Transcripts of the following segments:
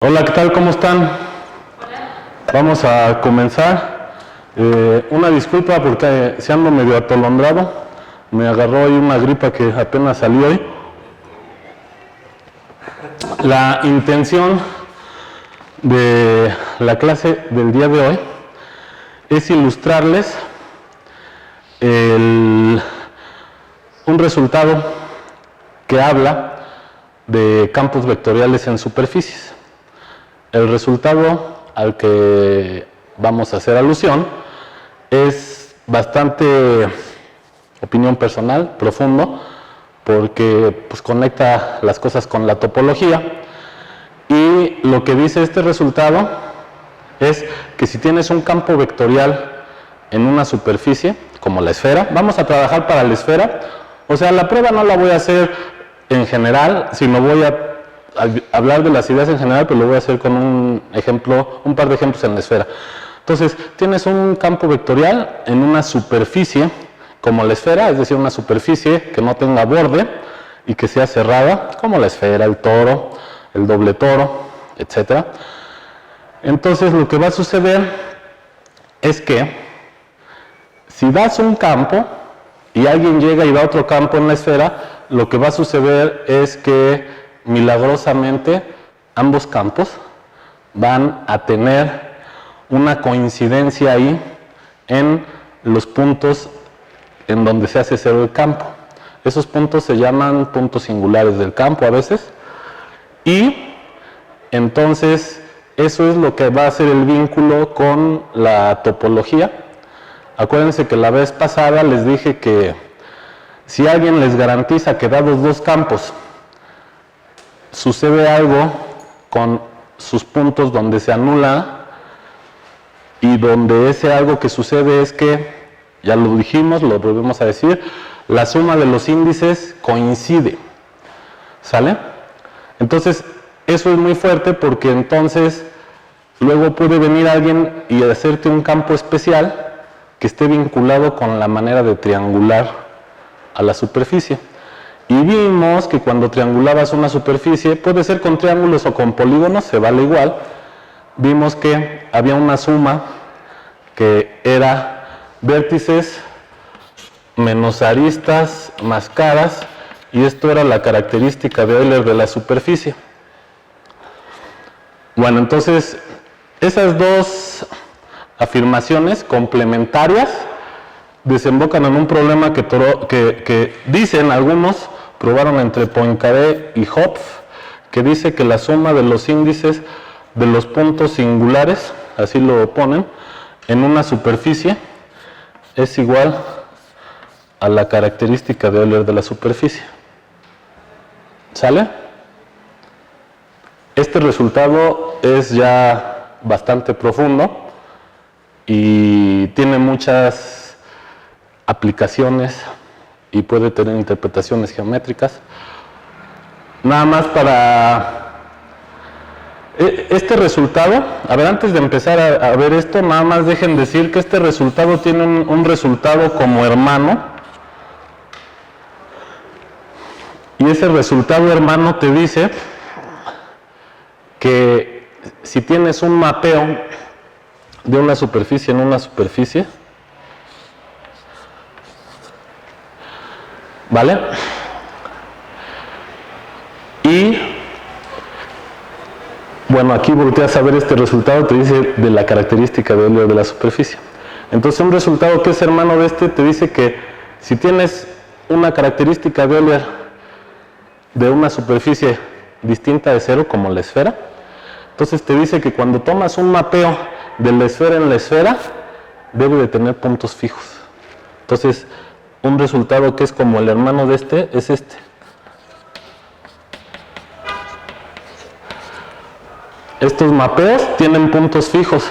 Hola, ¿qué tal? ¿Cómo están? Hola. Vamos a comenzar. Una disculpa porque se ando medio atolondrado. Me agarró hoy una gripa que apenas salió hoy. La intención de la clase del día de hoy es ilustrarles un resultado que habla de campos vectoriales en superficies. El resultado al que vamos a hacer alusión es bastante, opinión personal, profundo, porque pues, conecta las cosas con la topología. Y lo que dice este resultado es que si tienes un campo vectorial en una superficie, como la esfera, vamos a trabajar para la esfera, o sea, la prueba no la voy a hacer en general, sino voy a hablar de las ideas en general, pero lo voy a hacer con un par de ejemplos en la esfera. Entonces, tienes un campo vectorial en una superficie como la esfera, es decir, una superficie que no tenga borde y que sea cerrada, como la esfera, el toro, el doble toro, etc. Entonces, lo que va a suceder es que si das un campo y alguien llega y da otro campo en la esfera, lo que va a suceder es que milagrosamente ambos campos van a tener una coincidencia ahí en los puntos en donde se hace cero el campo. Esos puntos se llaman puntos singulares del campo a veces, y entonces eso es lo que va a ser el vínculo con la topología. Acuérdense que la vez pasada les dije que si alguien les garantiza que dados dos campos sucede algo con sus puntos donde se anula, y donde ese algo que sucede es que, ya lo dijimos, lo volvemos a decir, la suma de los índices coincide, ¿sale? Entonces, eso es muy fuerte porque entonces luego puede venir alguien y hacerte un campo especial que esté vinculado con la manera de triangular a la superficie. Y vimos que cuando triangulabas una superficie, puede ser con triángulos o con polígonos, se vale igual. Vimos que había una suma que era vértices menos aristas más caras, y esto era la característica de Euler de la superficie. Bueno, entonces, esas dos afirmaciones complementarias desembocan en un problema que dicen algunos, probaron entre Poincaré y Hopf, que dice que la suma de los índices de los puntos singulares, así lo ponen, en una superficie es igual a la característica de Euler de la superficie. ¿Sale? Este resultado es ya bastante profundo y tiene muchas aplicaciones y puede tener interpretaciones geométricas. Nada más para este resultado, a ver, antes de empezar a ver esto, nada más dejen decir que este resultado tiene un resultado como hermano, y ese resultado hermano te dice que si tienes un mapeo de una superficie en una superficie, ¿vale? Y bueno, aquí volteas a ver este resultado, te dice de la característica de Euler de la superficie. Entonces, un resultado que es hermano de este te dice que si tienes una característica de Euler de una superficie distinta de cero, como la esfera, entonces te dice que cuando tomas un mapeo de la esfera en la esfera, debe de tener puntos fijos. Entonces, un resultado que es como el hermano de este es este. Estos mapeos tienen puntos fijos,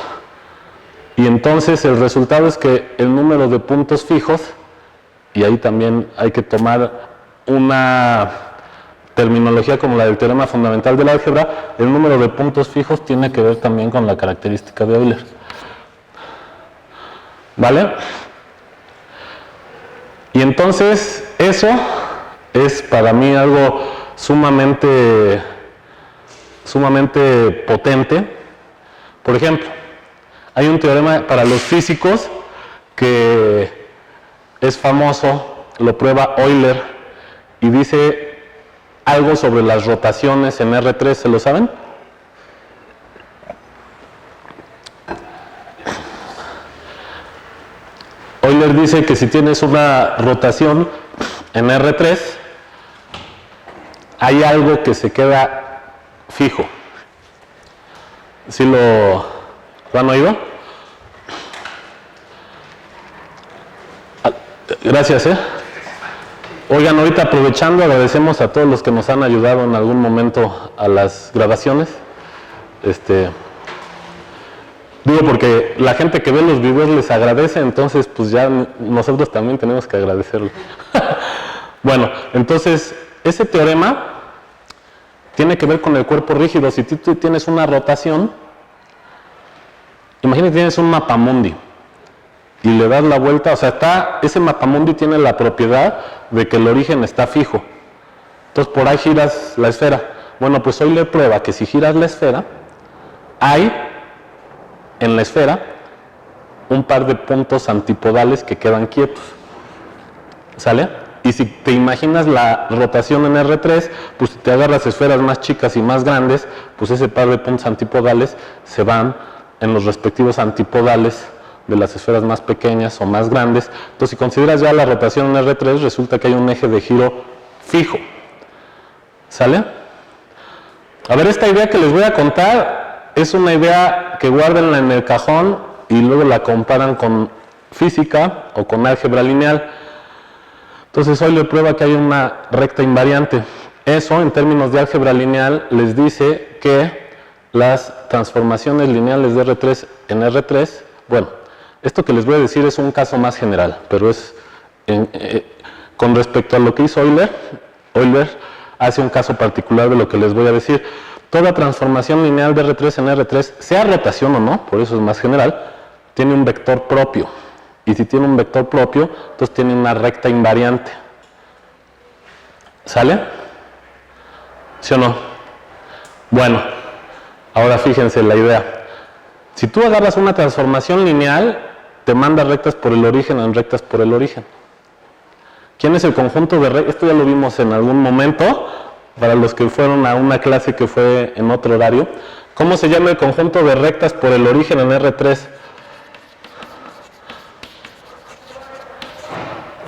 y entonces el resultado es que el número de puntos fijos, y ahí también hay que tomar una terminología como la del teorema fundamental del álgebra, el número de puntos fijos tiene que ver también con la característica de Euler. ¿Vale? Y entonces eso es para mí algo sumamente sumamente potente. Por ejemplo, hay un teorema para los físicos que es famoso, lo prueba Euler y dice algo sobre las rotaciones en R3, ¿se lo saben? Euler dice que si tienes una rotación en R3, hay algo que se queda fijo. ¿Sí lo han oído? Gracias, Oigan, ahorita aprovechando, agradecemos a todos los que nos han ayudado en algún momento a las grabaciones. Digo porque la gente que ve los videos les agradece, entonces pues ya nosotros también tenemos que agradecerlo. Bueno, entonces ese teorema tiene que ver con el cuerpo rígido. Si tú tienes una rotación, imagínate que tienes un mapamundi y le das la vuelta, o sea, ese mapamundi tiene la propiedad de que el origen está fijo. Entonces por ahí giras la esfera. Bueno, pues hoy le prueba que si giras la esfera, hay en la esfera un par de puntos antipodales que quedan quietos. ¿Sale? Y si te imaginas la rotación en R3, pues si te agarras esferas más chicas y más grandes, pues ese par de puntos antipodales se van en los respectivos antipodales de las esferas más pequeñas o más grandes. Entonces, si consideras ya la rotación en R3, resulta que hay un eje de giro fijo. ¿Sale? A ver, esta idea que les voy a contar es una idea que guárdenla en el cajón y luego la comparan con física o con álgebra lineal. Entonces, hoy le prueba que hay una recta invariante. Eso, en términos de álgebra lineal, les dice que las transformaciones lineales de R3 en R3, bueno, esto que les voy a decir es un caso más general, pero es con respecto a lo que hizo Euler hace un caso particular de lo que les voy a decir. Toda transformación lineal de R3 en R3, sea rotación o no, por eso es más general, tiene un vector propio. Y si tiene un vector propio, entonces tiene una recta invariante. ¿Sale? ¿Sí o no? Bueno, ahora fíjense la idea. Si tú agarras una transformación lineal, te manda rectas por el origen en rectas por el origen. ¿Quién es el conjunto de rectas? Esto ya lo vimos en algún momento, para los que fueron a una clase que fue en otro horario. ¿Cómo se llama el conjunto de rectas por el origen en R3?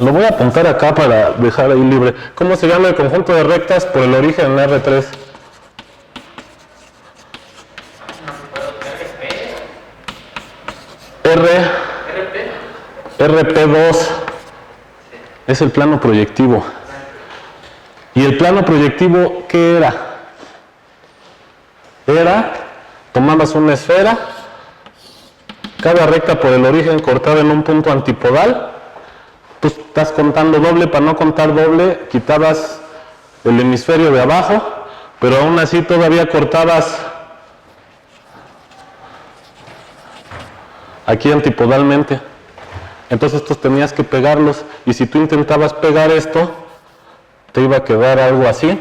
Lo voy a apuntar acá para dejar ahí libre. ¿Cómo se llama el conjunto de rectas por el origen en R3? RP2 es el plano proyectivo. ¿Y el plano proyectivo qué era? Tomabas una esfera, cada recta por el origen cortada en un punto antipodal. Tú estás contando doble, para no contar doble, quitabas el hemisferio de abajo, pero aún así todavía cortabas aquí antipodalmente. Entonces estos tenías que pegarlos, y si tú intentabas pegar esto, te iba a quedar algo así.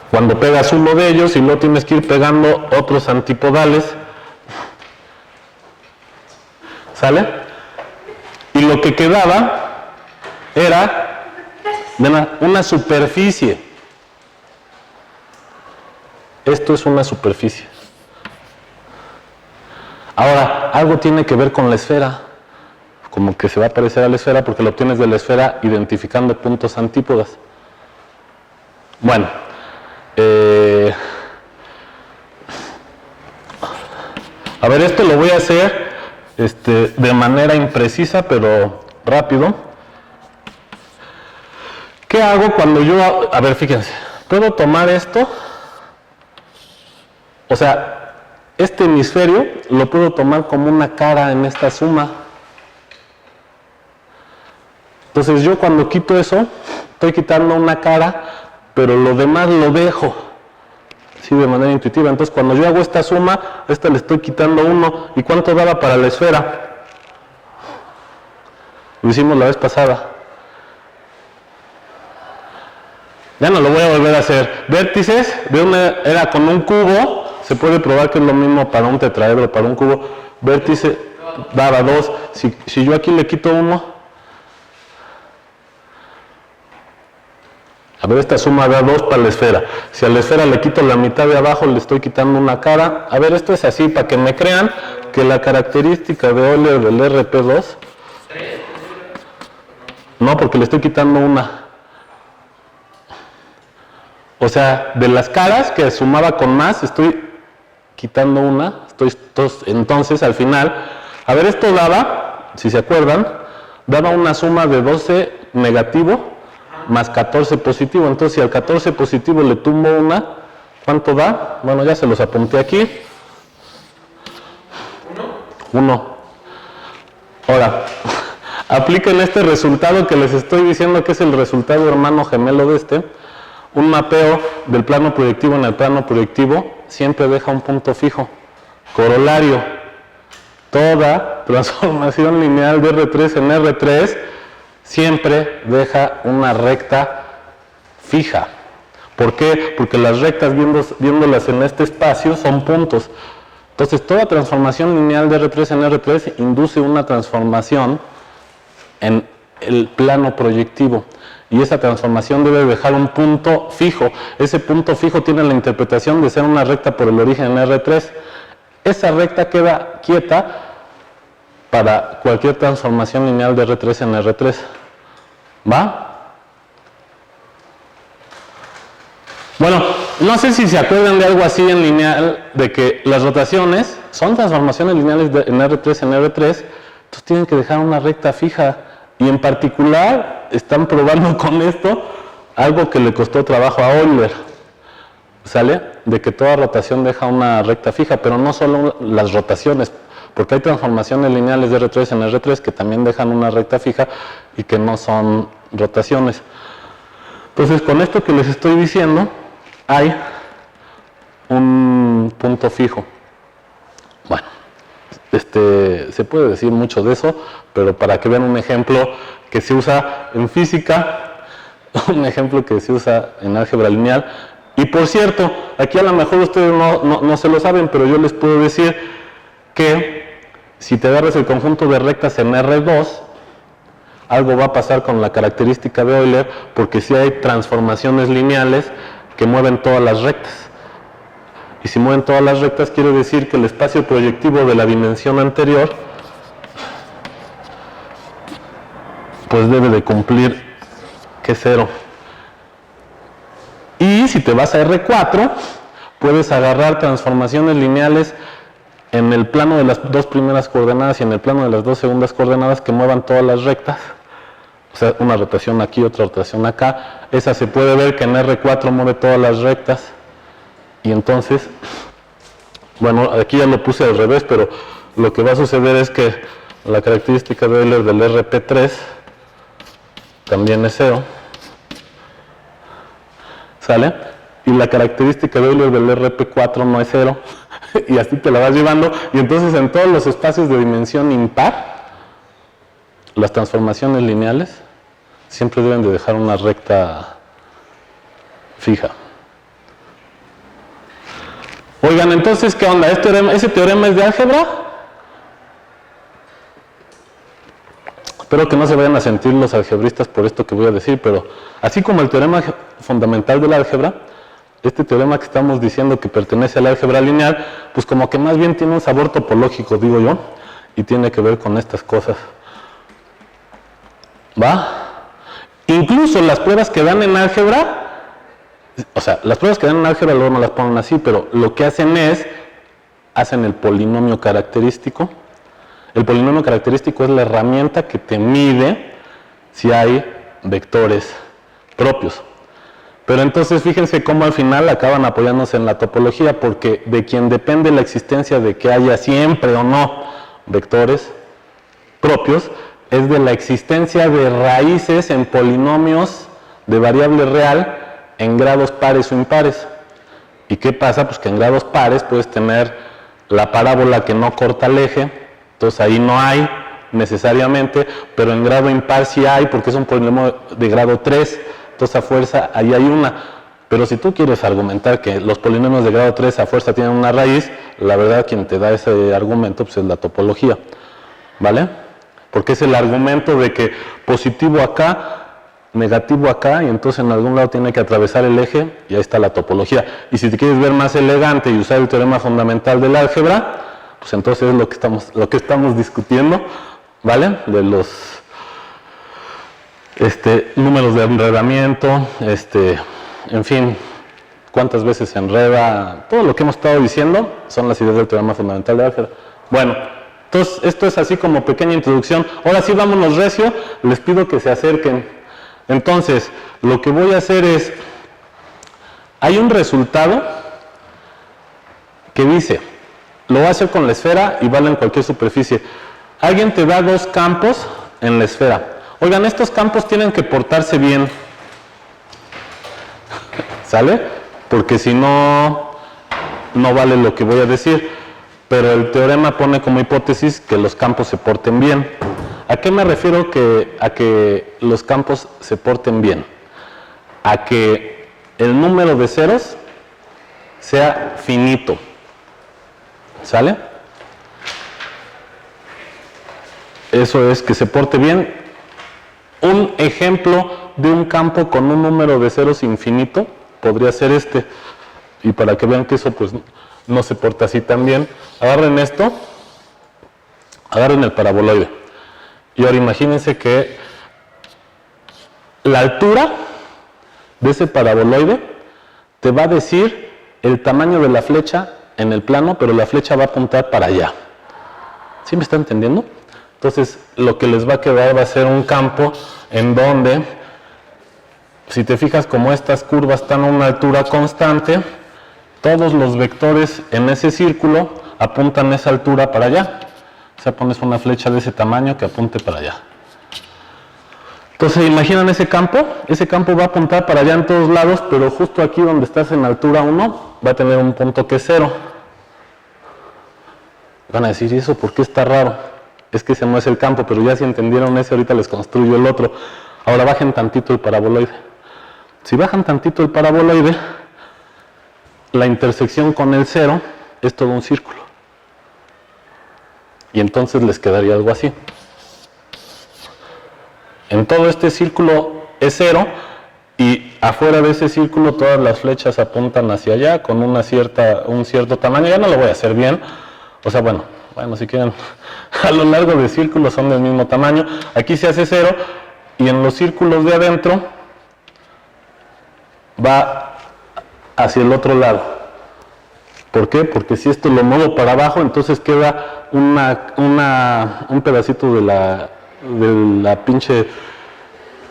Cuando pegas uno de ellos y luego tienes que ir pegando otros antipodales, ¿sale? Y lo que quedaba era una superficie. Esto es una superficie. Ahora, algo tiene que ver con la esfera, como que se va a parecer a la esfera porque lo obtienes de la esfera identificando puntos antípodas. Bueno, a ver, esto lo voy a hacer de manera imprecisa, pero rápido. ¿Qué hago cuando yo, a ver, fíjense, puedo tomar esto, o sea, este hemisferio lo puedo tomar como una cara en esta suma. Entonces yo cuando quito eso, estoy quitando una cara, pero lo demás lo dejo, sí, de manera intuitiva. Entonces cuando yo hago esta suma, le estoy quitando 1. ¿Y cuánto daba para la esfera? Lo hicimos la vez pasada. Ya no lo voy a volver a hacer. Vértices de era con un cubo, se puede probar que es lo mismo para un tetraedro, para un cubo. Vértice daba 2. Si yo aquí le quito 1, a ver, esta suma da 2 para la esfera. Si a la esfera le quito la mitad de abajo, le estoy quitando una cara. A ver, esto es así, para que me crean que la característica de Euler del RP2... No, porque le estoy quitando una. O sea, de las caras que sumaba con más, estoy quitando una. Entonces, al final, a ver, esto daba, si se acuerdan, daba una suma de 12 negativo más 14 positivo. Entonces, si al 14 positivo le tumbo una, ¿cuánto da? Bueno, ya se los apunté aquí. 1. Ahora, apliquen este resultado que les estoy diciendo que es el resultado hermano gemelo de este. Un mapeo del plano proyectivo en el plano proyectivo siempre deja un punto fijo. Corolario. Toda transformación lineal de R3 en R3 siempre deja una recta fija. ¿Por qué? Porque las rectas, viéndolas en este espacio, son puntos. Entonces, toda transformación lineal de R3 en R3 induce una transformación en el plano proyectivo. Y esa transformación debe dejar un punto fijo. Ese punto fijo tiene la interpretación de ser una recta por el origen en R3. Esa recta queda quieta para cualquier transformación lineal de R3 en R3. ¿Va? Bueno, no sé si se acuerdan de algo así en lineal, de que las rotaciones son transformaciones lineales en R3 en R3, entonces tienen que dejar una recta fija. Y en particular, están probando con esto algo que le costó trabajo a Euler, ¿sale? De que toda rotación deja una recta fija, pero no solo las rotaciones, porque hay transformaciones lineales de R3 en R3 que también dejan una recta fija y que no son rotaciones. Entonces, con esto que les estoy diciendo, hay un punto fijo. Bueno, se puede decir mucho de eso, pero para que vean un ejemplo que se usa en física, un ejemplo que se usa en álgebra lineal. Y por cierto, aquí a lo mejor ustedes no se lo saben, pero yo les puedo decir que si te agarras el conjunto de rectas en R2, algo va a pasar con la característica de Euler, porque si hay transformaciones lineales que mueven todas las rectas. Y si mueven todas las rectas, quiere decir que el espacio proyectivo de la dimensión anterior pues debe de cumplir que 0. Y si te vas a R4, puedes agarrar transformaciones lineales en el plano de las dos primeras coordenadas y en el plano de las dos segundas coordenadas que muevan todas las rectas. O sea, una rotación aquí, otra rotación acá. Esa se puede ver que en R4 mueve todas las rectas. Y entonces, bueno, aquí ya lo puse al revés, pero lo que va a suceder es que la característica de Euler del RP3 también es 0. ¿Sale? Y la característica de Euler del RP4 no es 0. Y así te la vas llevando. Y entonces en todos los espacios de dimensión impar, las transformaciones lineales siempre deben de dejar una recta fija. Oigan, entonces, ¿qué onda? ¿Ese teorema es de álgebra? Espero que no se vayan a sentir los algebristas por esto que voy a decir, pero así como el teorema fundamental de la álgebra, este teorema que estamos diciendo que pertenece a la álgebra lineal, pues como que más bien tiene un sabor topológico, digo yo, y tiene que ver con estas cosas. ¿Va? Incluso las pruebas que dan en álgebra, o sea, las pruebas que dan en álgebra luego no las ponen así, pero lo que hacen es, hacen el polinomio característico. El polinomio característico es la herramienta que te mide si hay vectores propios. Pero entonces fíjense cómo al final acaban apoyándose en la topología, porque de quien depende la existencia de que haya siempre o no vectores propios, es de la existencia de raíces en polinomios de variable real en grados pares o impares. ¿Y qué pasa? Pues que en grados pares puedes tener la parábola que no corta el eje, entonces ahí no hay necesariamente, pero en grado impar sí hay, porque es un polinomio de grado 3, entonces a fuerza ahí hay una. Pero si tú quieres argumentar que los polinomios de grado 3 a fuerza tienen una raíz, la verdad quien te da ese argumento pues es la topología, ¿vale? Porque es el argumento de que positivo acá, negativo acá, y entonces en algún lado tiene que atravesar el eje, y ahí está la topología. Y si te quieres ver más elegante y usar el teorema fundamental del álgebra, pues entonces es lo que estamos discutiendo, ¿vale? De los números de enredamiento, en fin, cuántas veces se enreda, todo lo que hemos estado diciendo son las ideas del teorema fundamental de álgebra. Bueno, entonces esto es así como pequeña introducción. Ahora sí, vámonos recio, les pido que se acerquen. Entonces, lo que voy a hacer es, hay un resultado que dice, lo voy a hacer con la esfera y vale en cualquier superficie. Alguien te da dos campos en la esfera. Oigan, estos campos tienen que portarse bien. ¿Sale? Porque si no, no vale lo que voy a decir. Pero el teorema pone como hipótesis que los campos se porten bien. ¿A qué me refiero a que los campos se porten bien? A que el número de ceros sea finito. ¿Sale? Eso es que se porte bien. Un ejemplo de un campo con un número de ceros infinito podría ser este. Y para que vean que eso pues no se porta así tan bien, agarren esto, agarren el paraboloide. Y ahora imagínense que la altura de ese paraboloide te va a decir el tamaño de la flecha en el plano, pero la flecha va a apuntar para allá. ¿Sí me está entendiendo? Entonces, lo que les va a quedar va a ser un campo en donde, si te fijas, como estas curvas están a una altura constante, todos los vectores en ese círculo apuntan a esa altura para allá. O sea, pones una flecha de ese tamaño que apunte para allá. Entonces, ¿imaginan ese campo? Ese campo va a apuntar para allá en todos lados, pero justo aquí donde estás en altura 1, va a tener un punto que es 0. Van a decir, ¿y eso por qué está raro? Es que ese no es el campo, pero ya si entendieron ese, ahorita les construyo el otro. Ahora bajen tantito el paraboloide. Si bajan tantito el paraboloide, la intersección con el 0 es todo un círculo. Y entonces les quedaría algo así. En todo este círculo es 0 y afuera de ese círculo todas las flechas apuntan hacia allá con un cierto tamaño. Ya no lo voy a hacer bien. O sea, bueno, si quieren, a lo largo de círculos son del mismo tamaño. Aquí se hace 0 y en los círculos de adentro va hacia el otro lado. ¿Por qué? Porque si esto lo muevo para abajo, entonces queda un pedacito de la pinche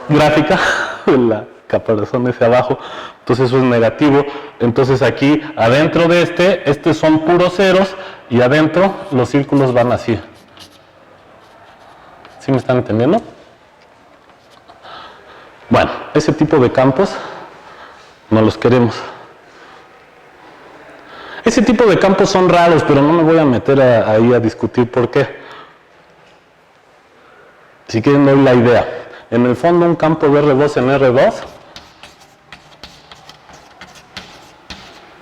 gráfica, de la caparazón ese abajo, entonces eso es negativo. Entonces aquí, adentro de estos son puros ceros, y adentro los círculos van así. ¿Sí me están entendiendo? Bueno, ese tipo de campos no los queremos. Ese tipo de campos son raros, pero no me voy a meter ahí a discutir por qué. Si quieren doy la idea. En el fondo un campo de R2 en R2,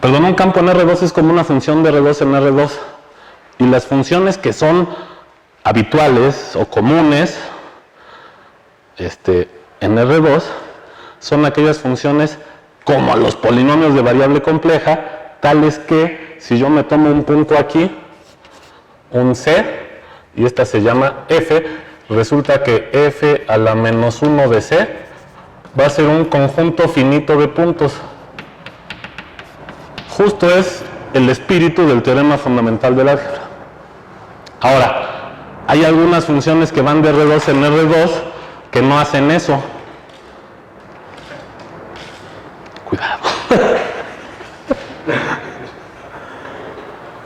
un campo en R2 es como una función de R2 en R2. Y las funciones que son habituales o comunes en R2 son aquellas funciones como los polinomios de variable compleja, tales que si yo me tomo un punto aquí, un C, y esta se llama F, resulta que F a la menos 1 de C va a ser un conjunto finito de puntos. Justo es el espíritu del teorema fundamental del álgebra. Ahora, hay algunas funciones que van de R2 en R2 que no hacen eso. Cuidado.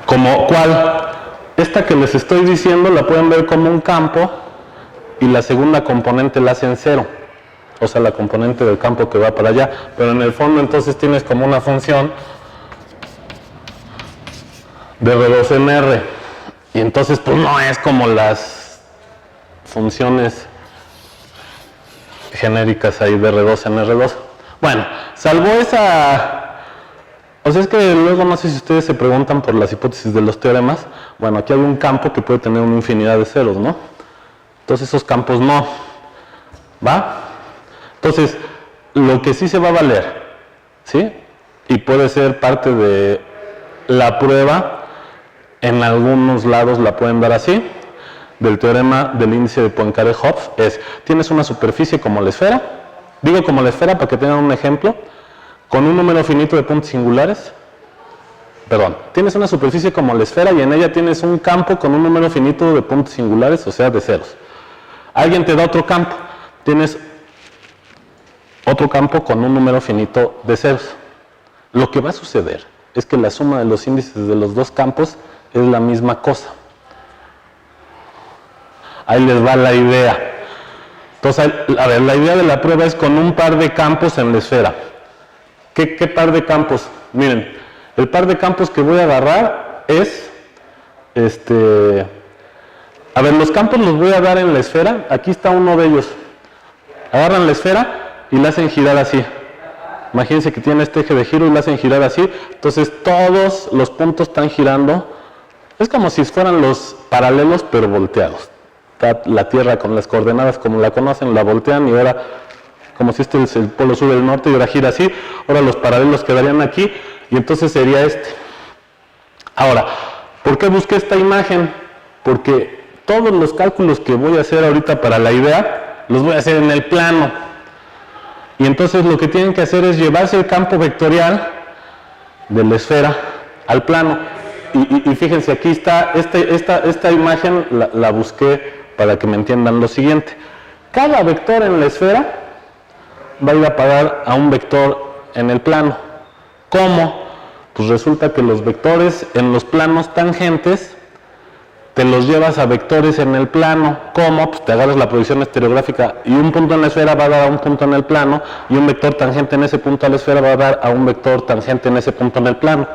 ¿Como cuál? Esta que les estoy diciendo la pueden ver como un campo y la segunda componente la hacen 0. O sea, la componente del campo que va para allá. Pero en el fondo entonces tienes como una función de R2 en R. Y entonces pues no es como las funciones genéricas ahí de R2 en R2. Bueno, salvo esa... O sea, es que luego no sé si ustedes se preguntan por las hipótesis de los teoremas. Bueno, aquí hay un campo que puede tener una infinidad de ceros, ¿no? Entonces esos campos no. ¿Va? Entonces, lo que sí se va a valer, ¿sí? Y puede ser parte de la prueba, en algunos lados la pueden dar así, del teorema del índice de Poincaré-Hopf, es, tienes una superficie como la esfera, digo como la esfera para que tengan un ejemplo, con un número finito de puntos singulares, perdón, tienes una superficie como la esfera y en ella tienes un campo con un número finito de puntos singulares, o sea, de ceros. Alguien te da otro campo, tienes otro campo con un número finito de ceros. Lo que va a suceder es que la suma de los índices de los dos campos es la misma cosa. Ahí les va la idea. Entonces, a ver, la idea de la prueba es con un par de campos en la esfera. ¿Qué par de campos? Miren, el par de campos que voy a agarrar es, a ver, los campos los voy a dar en la esfera. Aquí está uno de ellos. Agarran la esfera y la hacen girar así. Imagínense que tiene este eje de giro y la hacen girar así. Entonces todos los puntos están girando. Es como si fueran los paralelos pero volteados. Está la Tierra con las coordenadas como la conocen, la voltean y ahora, como si este es el polo sur del norte y ahora gira así. Ahora los paralelos quedarían aquí y entonces sería este. Ahora, ¿por qué busqué esta imagen? Porque todos los cálculos que voy a hacer ahorita para la idea, los voy a hacer en el plano. Y entonces lo que tienen que hacer es llevarse el campo vectorial de la esfera al plano. Y fíjense, aquí está, esta imagen la busqué para que me entiendan lo siguiente. Cada vector en la esfera va a ir a parar a un vector en el plano. ¿Cómo? Pues resulta que los vectores en los planos tangentes te los llevas a vectores en el plano. ¿Cómo? Pues te agarras la proyección estereográfica y un punto en la esfera va a dar a un punto en el plano y un vector tangente en ese punto a la esfera va a dar a un vector tangente en ese punto en el plano.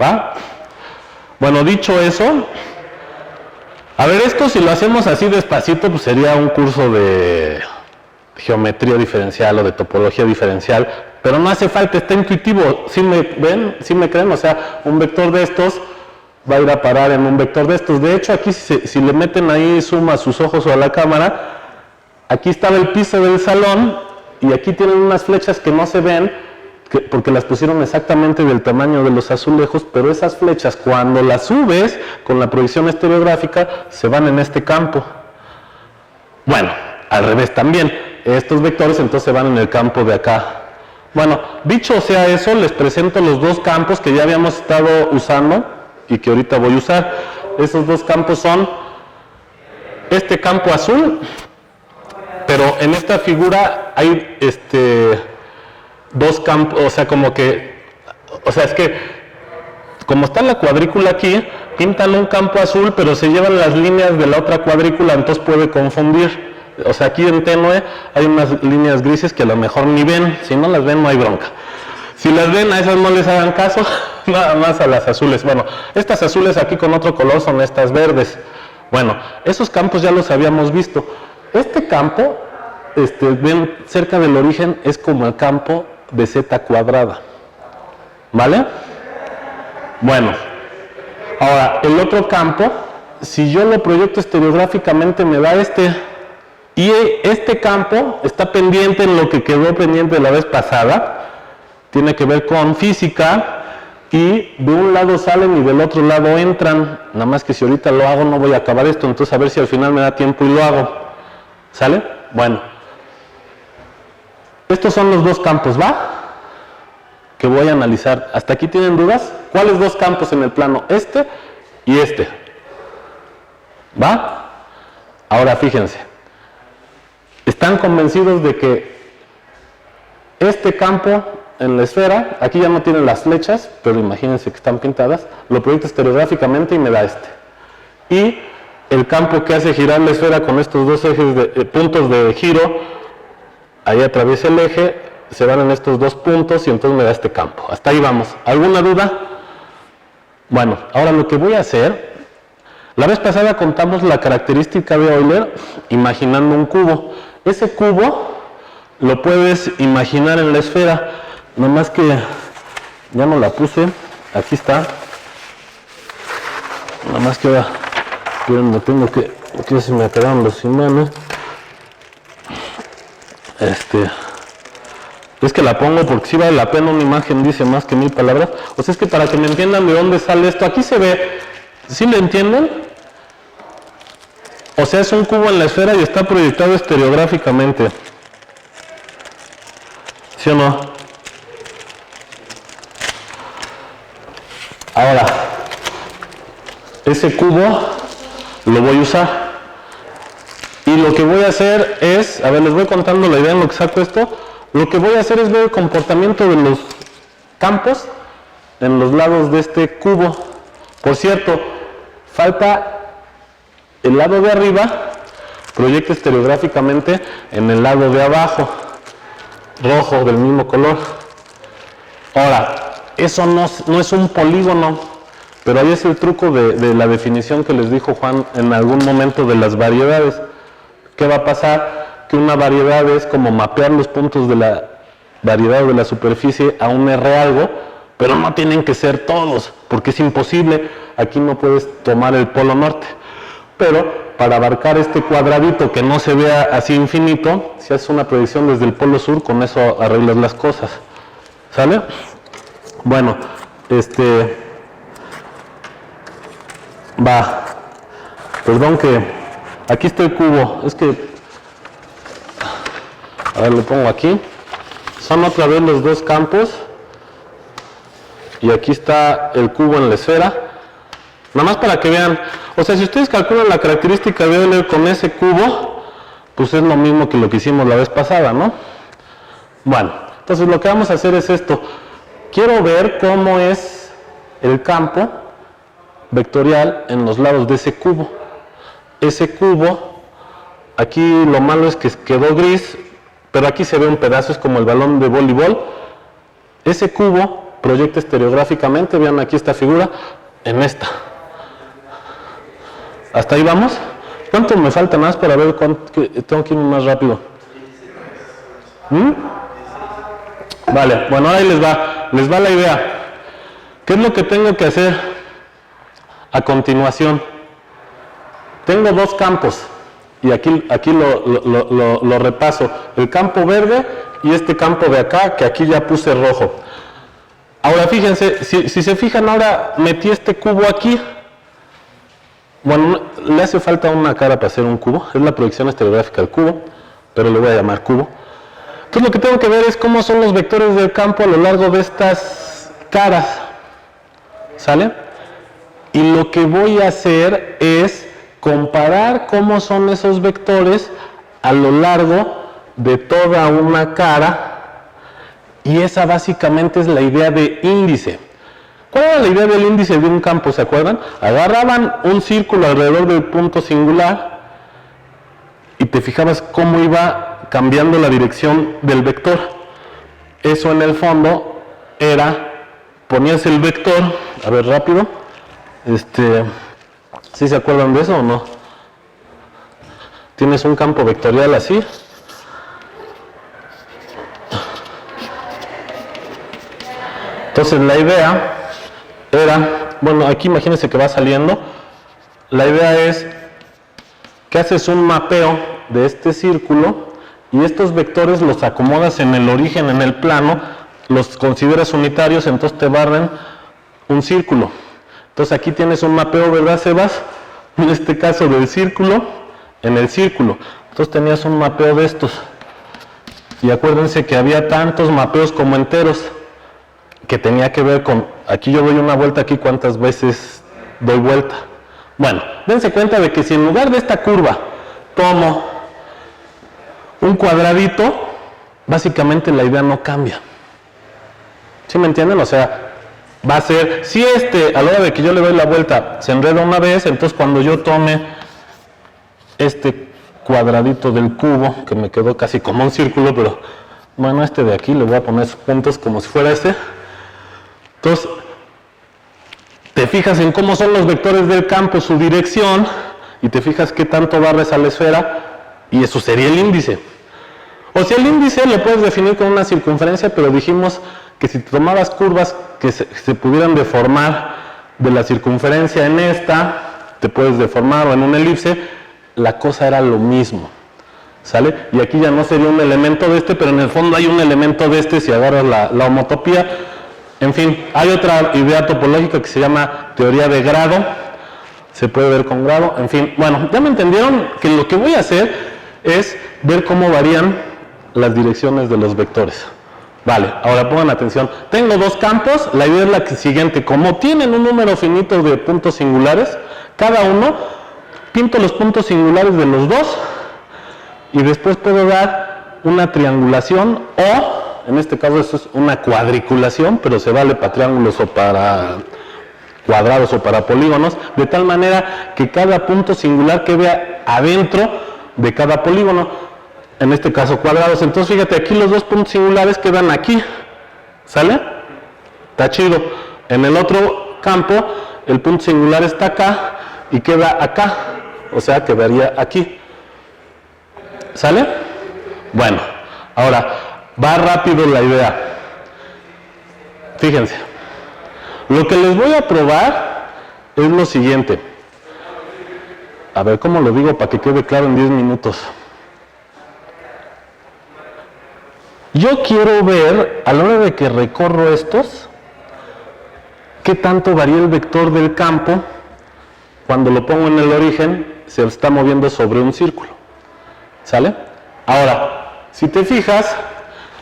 ¿Va? Bueno, dicho eso, a ver, esto si lo hacemos así despacito, pues sería un curso de geometría diferencial o de topología diferencial, pero no hace falta, está intuitivo. ¿Sí me ven? ¿Sí me creen? O sea, un vector de estos va a ir a parar en un vector de estos. De hecho, aquí si le meten ahí zoom a sus ojos o a la cámara, aquí estaba el piso del salón y aquí tienen unas flechas que no se ven porque las pusieron exactamente del tamaño de los azulejos, pero esas flechas cuando las subes con la proyección estereográfica se van en este campo. Bueno, al revés también, estos vectores entonces se van en el campo de acá. Bueno, dicho sea eso, les presento los dos campos que ya habíamos estado usando y que ahorita voy a usar. Esos dos campos son este campo azul, pero en esta figura hay dos campos, o sea, como que, o sea, es que como está la cuadrícula aquí, pintan un campo azul, pero se llevan las líneas de la otra cuadrícula, entonces puede confundir. O sea, aquí en tenue hay unas líneas grises que a lo mejor ni ven, si no las ven no hay bronca. Si las ven, a esas no les hagan caso, nada más a las azules. Bueno, estas azules aquí con otro color son estas verdes. Bueno, esos campos ya los habíamos visto. Este campo, ven, cerca del origen, es como el campo de z cuadrada. ¿Vale? Bueno, ahora, el otro campo, si yo lo proyecto estereográficamente, me da y este campo está pendiente en lo que quedó pendiente la vez pasada, tiene que ver con física, y de un lado salen y del otro lado entran, nada más que si ahorita lo hago no voy a acabar esto, entonces a ver si al final me da tiempo y lo hago. ¿Sale? Bueno. Estos son los dos campos, ¿va? Que voy a analizar. ¿Hasta aquí tienen dudas? ¿Cuáles dos campos en el plano? Este y este. ¿Va? Ahora fíjense. ¿Están convencidos de que este campo en la esfera, aquí ya no tienen las flechas, pero imagínense que están pintadas, lo proyecto estereográficamente y me da este? Y el campo que hace girar la esfera con estos dos ejes de puntos de giro, ahí atraviesa el eje, se van en estos dos puntos y entonces me da este campo. Hasta ahí vamos. ¿Alguna duda? Bueno, ahora lo que voy a hacer, la vez pasada contamos la característica de Euler imaginando un cubo. Ese cubo lo puedes imaginar en la esfera, nomás que ya no la puse, aquí está. Nada más que ahora, me tengo que se me quedaron los imanes. Es que la pongo porque si vale la pena, una imagen dice más que 1000 palabras. O sea, es que para que me entiendan de dónde sale esto, aquí se ve, ¿sí le entienden? O sea, es un cubo en la esfera y está proyectado estereográficamente. ¿Sí o no? Ahora, ese cubo lo voy a usar. Y lo que voy a hacer es, a ver, les voy contando la idea en lo que saco esto. Lo que voy a hacer es ver el comportamiento de los campos en los lados de este cubo. Por cierto, falta el lado de arriba, proyecta estereográficamente en el lado de abajo, rojo del mismo color. Ahora, eso no es un polígono, pero ahí es el truco de la definición que les dijo Juan en algún momento de las variedades. ¿Qué va a pasar? Que una variedad es como mapear los puntos de la variedad o de la superficie a un R algo, pero no tienen que ser todos, porque es imposible. Aquí no puedes tomar el polo norte. Pero para abarcar este cuadradito que no se vea así infinito, si haces una proyección desde el polo sur, con eso arreglas las cosas. ¿Sale? Bueno, va. Perdón que aquí está el cubo, es que, a ver, lo pongo aquí. Son otra vez los dos campos. Y aquí está el cubo en la esfera. Nada más para que vean. O sea, si ustedes calculan la característica de Euler con ese cubo, pues es lo mismo que lo que hicimos la vez pasada, ¿no? Bueno, entonces lo que vamos a hacer es esto. Quiero ver cómo es el campo vectorial en los lados de ese cubo. Ese cubo, aquí lo malo es que quedó gris, pero aquí se ve un pedazo, es como el balón de voleibol. Ese cubo proyecta estereográficamente, vean aquí esta figura, en esta. ¿Hasta ahí vamos? ¿Cuánto me falta más para ver cuánto? Tengo que ir más rápido. Vale, bueno, ahí les va la idea. ¿Qué es lo que tengo que hacer a continuación? Tengo dos campos y aquí lo repaso. El campo verde y este campo de acá, que aquí ya puse rojo. Ahora fíjense, si se fijan, ahora metí este cubo aquí. Bueno, le hace falta una cara para hacer un cubo. Es la proyección estereográfica del cubo, pero le voy a llamar cubo. Entonces lo que tengo que ver es cómo son los vectores del campo a lo largo de estas caras. ¿Sale? Y lo que voy a hacer es comparar cómo son esos vectores a lo largo de toda una cara, y esa básicamente es la idea de índice. ¿Cuál era la idea del índice de un campo? ¿Se acuerdan? Agarraban un círculo alrededor del punto singular y te fijabas cómo iba cambiando la dirección del vector. Eso en el fondo era, ponías el vector, a ver rápido, ¿sí se acuerdan de eso o no? Tienes un campo vectorial así. Entonces la idea era, bueno, aquí imagínense que va saliendo. La idea es que haces un mapeo de este círculo y estos vectores los acomodas en el origen, en el plano, los consideras unitarios, entonces te barren un círculo. Entonces aquí tienes un mapeo, ¿verdad, Sebas? En este caso del círculo en el círculo. Entonces tenías un mapeo de estos. Y acuérdense que había tantos mapeos como enteros, que tenía que ver con, aquí yo doy una vuelta, aquí cuántas veces doy vuelta. Bueno, dense cuenta de que si en lugar de esta curva tomo un cuadradito, básicamente la idea no cambia. ¿Sí me entienden? O sea, va a ser, si a la hora de que yo le doy la vuelta se enreda una vez, entonces cuando yo tome este cuadradito del cubo, que me quedó casi como un círculo, pero bueno, de aquí le voy a poner puntos como si fuera Entonces, te fijas en cómo son los vectores del campo, su dirección, y te fijas qué tanto barres a la esfera, y eso sería el índice. O si el índice lo puedes definir con una circunferencia, pero dijimos que si tomabas curvas que se pudieran deformar de la circunferencia en esta, te puedes deformar, o en una elipse, la cosa era lo mismo, ¿sale? Y aquí ya no sería un elemento de este, pero en el fondo hay un elemento de este si agarras la homotopía. En fin, hay otra idea topológica que se llama teoría de grado, se puede ver con grado, en fin. Bueno, ya me entendieron que lo que voy a hacer es ver cómo varían las direcciones de los vectores. Vale, ahora pongan atención. Tengo dos campos, la idea es la siguiente. Como tienen un número finito de puntos singulares, cada uno, pinto los puntos singulares de los dos y después puedo dar una triangulación o, en este caso esto es una cuadriculación, pero se vale para triángulos o para cuadrados o para polígonos, de tal manera que cada punto singular quede adentro de cada polígono, en este caso cuadrados. Entonces fíjate, aquí los dos puntos singulares quedan aquí, ¿sale? Está chido. En el otro campo el punto singular está acá y queda acá, o sea quedaría aquí, ¿sale? Bueno, ahora va rápido la idea. Fíjense, lo que les voy a probar es lo siguiente. A ver cómo lo digo para que quede claro en 10 minutos. Yo quiero ver, a la hora de que recorro estos, qué tanto varía el vector del campo cuando lo pongo en el origen, se está moviendo sobre un círculo, ¿sale? Ahora, si te fijas,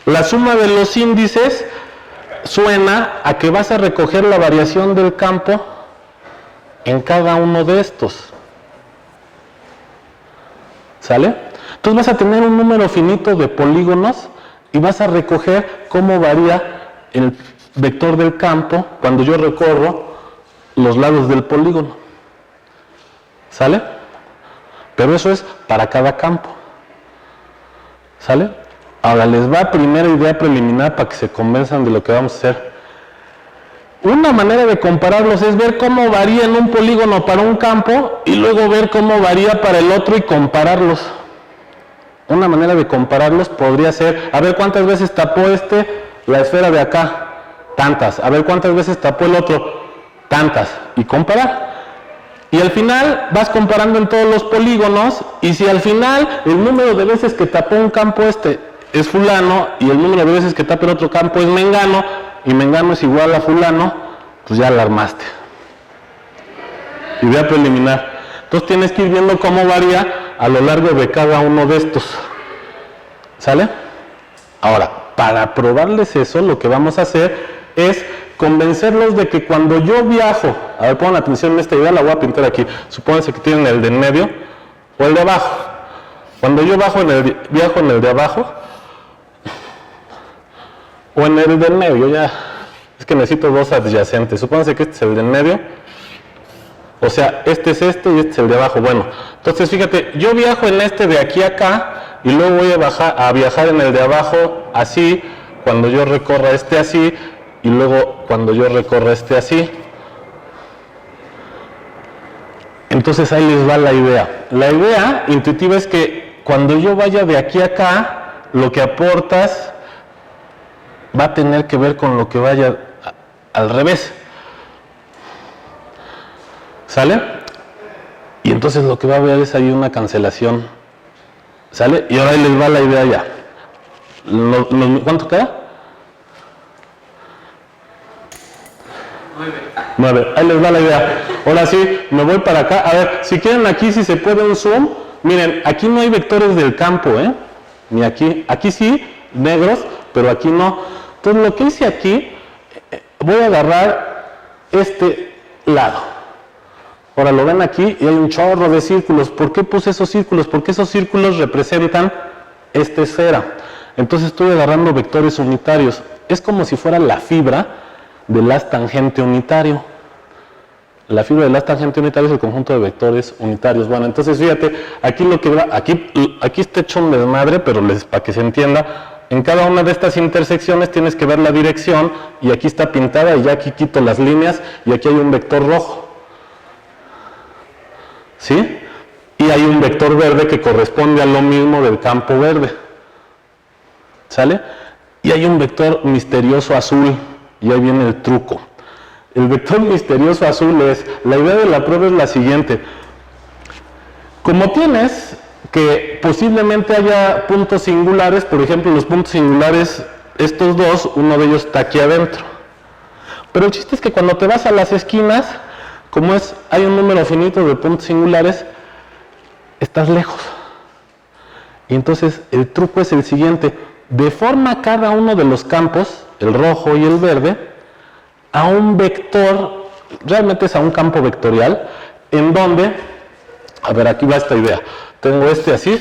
la suma de los índices suena a que vas a recoger la variación del campo en cada uno de estos, ¿sale? Entonces vas a tener un número finito de polígonos y vas a recoger cómo varía el vector del campo cuando yo recorro los lados del polígono, ¿sale? Pero eso es para cada campo, ¿sale? Ahora les va primera idea preliminar para que se convenzan de lo que vamos a hacer. Una manera de compararlos es ver cómo varía en un polígono para un campo y luego ver cómo varía para el otro y compararlos. Una manera de compararlos podría ser, a ver cuántas veces tapó la esfera de acá, tantas. A ver cuántas veces tapó el otro, tantas. Y comparar. Y al final vas comparando en todos los polígonos y si al final el número de veces que tapó un campo es fulano y el número de veces que tapa el otro campo es mengano y mengano es igual a fulano, pues ya la armaste. Idea preliminar. Entonces tienes que ir viendo cómo varía a lo largo de cada uno de estos, ¿sale? Ahora, para probarles eso, lo que vamos a hacer es convencerlos de que cuando yo viajo, a ver, pongan atención en esta idea, la voy a pintar aquí, supónganse que tienen el de en medio o el de abajo. Cuando yo viajo en el de abajo o en el del medio, ya es que necesito dos adyacentes, supónganse que este es el de en medio. O sea, este es este y este es el de abajo. Bueno, entonces fíjate, yo viajo en este de aquí a acá y luego voy a viajar en el de abajo así, cuando yo recorra este así y luego cuando yo recorra este así. Entonces ahí les va la idea. La idea intuitiva es que cuando yo vaya de aquí a acá, lo que aportas va a tener que ver con lo que vaya al revés. ¿Sale? Y entonces lo que va a haber es ahí una cancelación. ¿Sale? Y ahora ahí les va la idea ya. ¿Cuánto queda? 9. Ahí les va la idea. Ahora sí, me voy para acá. A ver, si quieren aquí, si se puede un zoom. Miren, aquí no hay vectores del campo, ¿eh? Ni aquí. Aquí sí, negros, pero aquí no. Entonces lo que hice aquí, voy a agarrar este lado. Ahora lo ven aquí y hay un chorro de círculos. ¿Por qué puse esos círculos? Porque esos círculos representan esta esfera. Entonces estoy agarrando vectores unitarios. Es como si fuera la fibra del haz tangente unitario. La fibra del haz tangente unitario es el conjunto de vectores unitarios. Bueno, entonces fíjate, aquí lo que va, aquí está hecho un desmadre, pero para que se entienda, en cada una de estas intersecciones tienes que ver la dirección y aquí está pintada y ya aquí quito las líneas y aquí hay un vector rojo. ¿Sí? Y hay un vector verde que corresponde a lo mismo del campo verde. ¿sale? Y hay un vector misterioso azul, y ahí viene el truco. El vector misterioso azul es, la idea de la prueba es la siguiente. Como tienes que posiblemente haya puntos singulares, por ejemplo, los puntos singulares, estos dos, uno de ellos está aquí adentro. Pero el chiste es que cuando te vas a las esquinas, como hay un número finito de puntos singulares, estás lejos. Y entonces el truco es el siguiente: deforma cada uno de los campos, el rojo y el verde, a un vector, realmente es a un campo vectorial, en donde, a ver, aquí va esta idea, tengo así,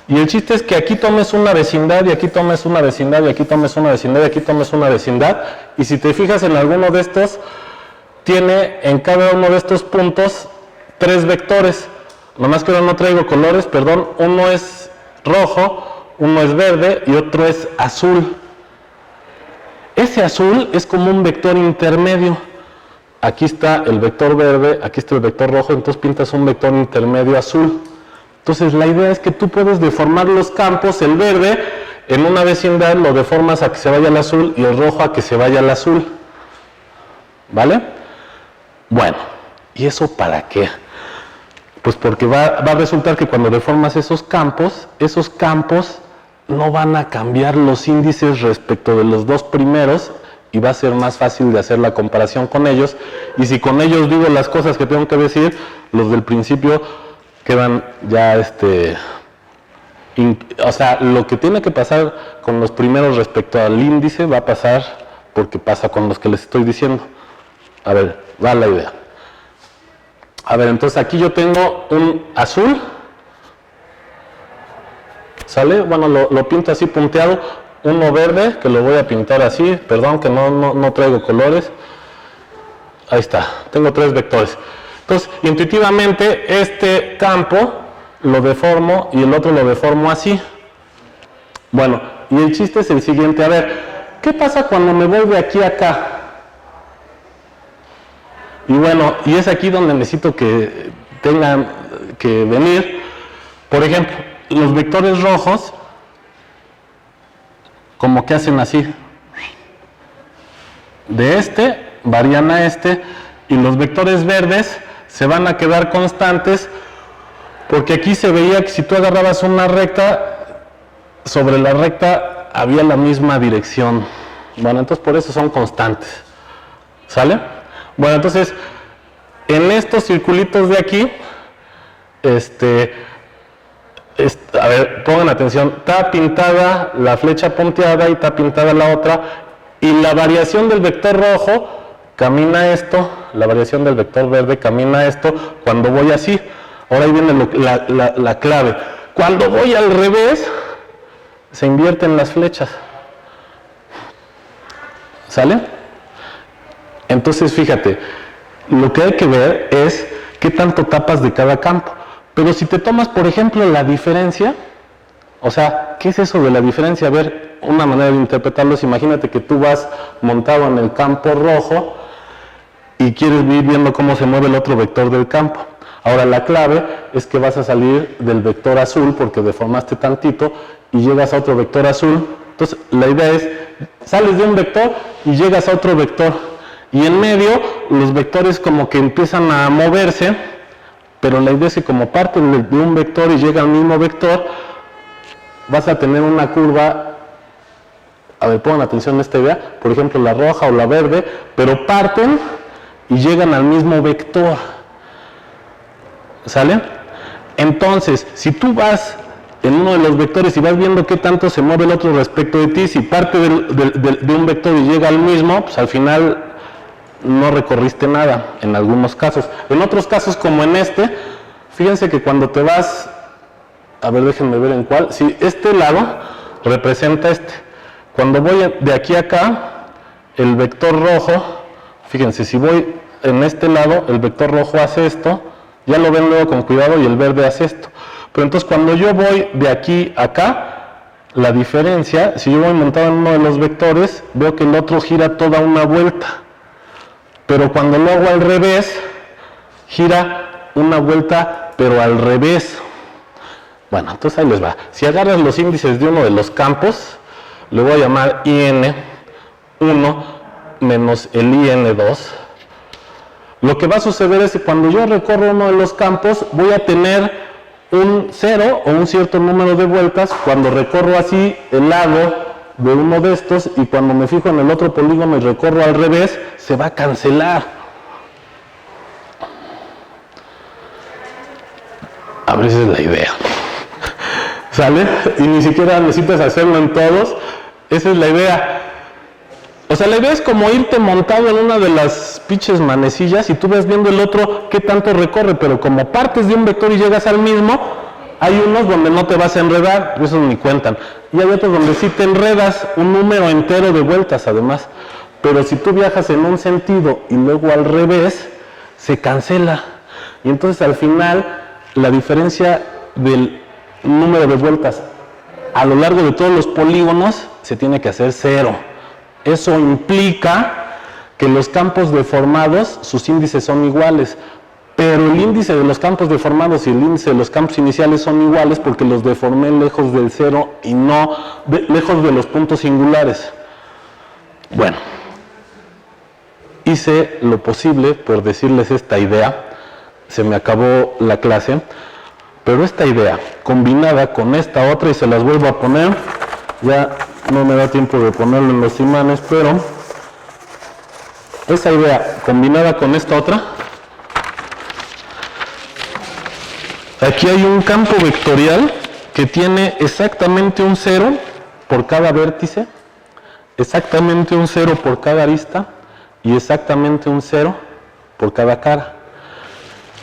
y el chiste es que aquí tomes una vecindad, y aquí tomes una vecindad, y aquí tomes una vecindad, y aquí tomes una vecindad, y si te fijas en alguno de estos, tiene en cada uno de estos puntos 3 vectores, nomás que ahora no traigo colores, perdón, uno es rojo, uno es verde y otro es azul. Ese azul es como un vector intermedio. Aquí está el vector verde, aquí está el vector rojo, entonces pintas un vector intermedio azul. Entonces la idea es que tú puedes deformar los campos, el verde en una vecindad lo deformas a que se vaya al azul y el rojo a que se vaya al azul. ¿Vale? Bueno, ¿y eso para qué? Pues porque va a resultar que cuando deformas esos campos no van a cambiar los índices respecto de los dos primeros y va a ser más fácil de hacer la comparación con ellos. Y si con ellos digo las cosas que tengo que decir, los del principio quedan ya o sea, lo que tiene que pasar con los primeros respecto al índice va a pasar porque pasa con los que les estoy diciendo. A ver, va la idea. A ver, entonces aquí yo tengo un azul, ¿sale? Bueno, lo pinto así punteado, uno verde, que lo voy a pintar así, perdón que no traigo colores, ahí está, tengo 3 vectores. Entonces, intuitivamente, este campo lo deformo y el otro lo deformo así. Bueno, y el chiste es el siguiente, a ver, ¿qué pasa cuando me voy de aquí a acá? Y bueno, y es aquí donde necesito que tengan que venir. Por ejemplo, los vectores rojos, como que hacen así. De varían a y los vectores verdes se van a quedar constantes, porque aquí se veía que si tú agarrabas una recta, sobre la recta había la misma dirección. Bueno, entonces por eso son constantes. ¿Sale? Bueno, entonces, en estos circulitos de aquí, a ver, pongan atención, está pintada la flecha punteada y está pintada la otra, y la variación del vector rojo camina esto, la variación del vector verde camina esto, cuando voy así. Ahora ahí viene la clave. Cuando voy al revés, se invierten las flechas. ¿Sale? Entonces, fíjate, lo que hay que ver es qué tanto tapas de cada campo. Pero si te tomas, por ejemplo, la diferencia, o sea, ¿qué es eso de la diferencia? A ver, una manera de interpretarlo es, imagínate que tú vas montado en el campo rojo y quieres ir viendo cómo se mueve el otro vector del campo. Ahora, la clave es que vas a salir del vector azul porque deformaste tantito y llegas a otro vector azul. Entonces, la idea es, sales de un vector y llegas a otro vector. Y en medio, los vectores como que empiezan a moverse, pero la idea es que como parten de un vector y llega al mismo vector, vas a tener una curva, a ver, pongan atención a esta idea, por ejemplo, la roja o la verde, pero parten y llegan al mismo vector. ¿Sale? Entonces, si tú vas en uno de los vectores y vas viendo qué tanto se mueve el otro respecto de ti, si parte de un vector y llega al mismo, pues al final no recorriste nada, en algunos casos. En otros casos, como en fíjense que cuando te vas, a ver, déjenme ver en cuál, si este lado representa cuando voy de aquí a acá, el vector rojo, fíjense, si voy en este lado, el vector rojo hace esto, ya lo ven luego con cuidado, y el verde hace esto. Pero entonces cuando yo voy de aquí a acá, la diferencia, si yo voy montado en uno de los vectores, veo que el otro gira toda una vuelta. Pero cuando lo hago al revés, gira una vuelta, pero al revés. Bueno, entonces ahí les va. Si agarras los índices de uno de los campos, le voy a llamar IN1 menos el IN2. Lo que va a suceder es que cuando yo recorro uno de los campos, voy a tener un 0 o un cierto número de vueltas cuando recorro así el lado de uno de estos, y cuando me fijo en el otro polígono y recorro al revés, se va a cancelar. A ver, esa es la idea. ¿Sale? Y ni siquiera necesitas hacerlo en todos. Esa es la idea. O sea, la idea es como irte montado en una de las pinches manecillas y tú ves viendo el otro qué tanto recorre, pero como partes de un vector y llegas al mismo, hay unos donde no te vas a enredar, esos ni cuentan. Y hay otros donde sí te enredas un número entero de vueltas además. Pero si tú viajas en un sentido y luego al revés, se cancela. Y entonces al final, la diferencia del número de vueltas a lo largo de todos los polígonos se tiene que hacer 0. Eso implica que los campos deformados, sus índices son iguales, pero el índice de los campos deformados y el índice de los campos iniciales son iguales porque los deformé lejos del 0 y no lejos de los puntos singulares. Bueno, hice lo posible por decirles esta idea, se me acabó la clase, pero esta idea combinada con esta otra, y se las vuelvo a poner, ya no me da tiempo de ponerlo en los imanes, pero esa idea combinada con esta otra, aquí hay un campo vectorial que tiene exactamente un 0 por cada vértice, exactamente un 0 por cada arista y exactamente un 0 por cada cara.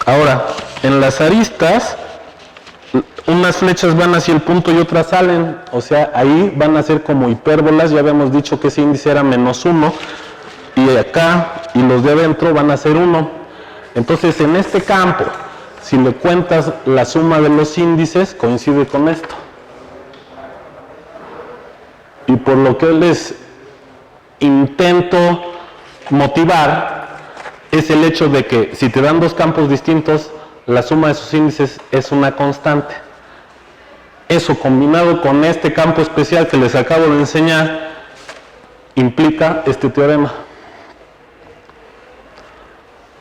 Ahora, en las aristas, unas flechas van hacia el punto y otras salen, o sea, ahí van a ser como hipérbolas, ya habíamos dicho que ese índice era -1, y acá, y los de adentro van a ser 1. Entonces, en este campo, si le cuentas la suma de los índices, coincide con esto. Y por lo que les intento motivar, es el hecho de que si te dan dos campos distintos, la suma de sus índices es una constante. Eso combinado con este campo especial que les acabo de enseñar, implica este teorema.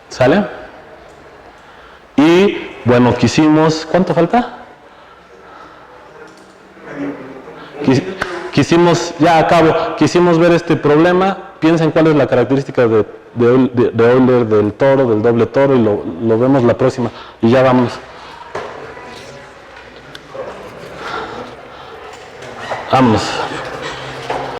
¿Sale? Y bueno, quisimos... ¿Cuánto falta? Quisimos, ya acabo, quisimos ver este problema. Piensen cuál es la característica de Euler, del toro, del doble toro, y lo vemos la próxima. Y ya vamos. Vámonos.